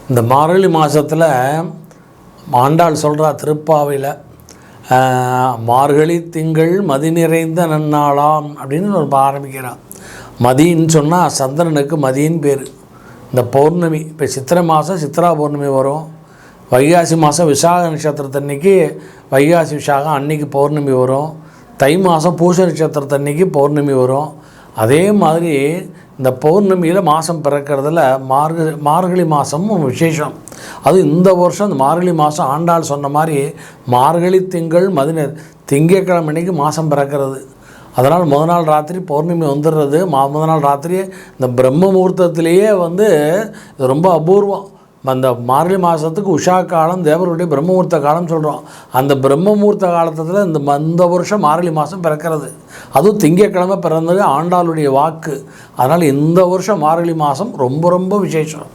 இந்த மார்கழி மாதத்தில் ஆண்டாள் சொல்கிறா திருப்பாவையில், மார்கழி திங்கள் மதி நிறைந்த நன்னாளாம் அப்படின்னு ஒரு ஆரம்பிக்கிறான். மதின்னு சொன்னால் சந்திரனுக்கு மதின்னு பேர். இந்த பௌர்ணமி இப்போ சித்திரை மாதம் சித்ரா பௌர்ணமி வரும், வைகாசி மாதம் விசாக நட்சத்திரத்தன்னைக்கு வைகாசி விசாகம் அன்னைக்கு பௌர்ணமி வரும், தை மாதம் பூச நட்சத்திரத்தன்னைக்கு பௌர்ணமி வரும். அதே மாதிரி இந்த பௌர்ணமியில் மாதம் பிறக்கிறதுல மார்கழி மாதமும் விசேஷம். அதுவும் இந்த வருஷம் இந்த மார்கழி மாதம் ஆண்டாள் சொன்ன மாதிரி மார்கழி திங்கள் திங்கட்கிழமை அன்னைக்கு மாதம் பிறக்கிறது. அதனால் முதல் நாள் ராத்திரி பௌர்ணமி வந்துடுறது. முதல் நாள் ராத்திரி இந்த பிரம்ம முகூர்த்தத்திலேயே இது ரொம்ப அபூர்வம். அந்த மார்கழி மாதத்துக்கு உஷா காலம், தேவருடைய பிரம்மமுகூர்த்த காலம் சொல்கிறோம். அந்த பிரம்மமுகூர்த்த காலத்தில் இந்த வருஷம் மார்கழி மாதம் பிறக்கிறது. அதுவும் திங்கட்கிழமை பிறந்தது ஆண்டாளுடைய வாக்கு. அதனால் இந்த வருஷம் மார்கழி மாதம் ரொம்ப ரொம்ப விசேஷம்.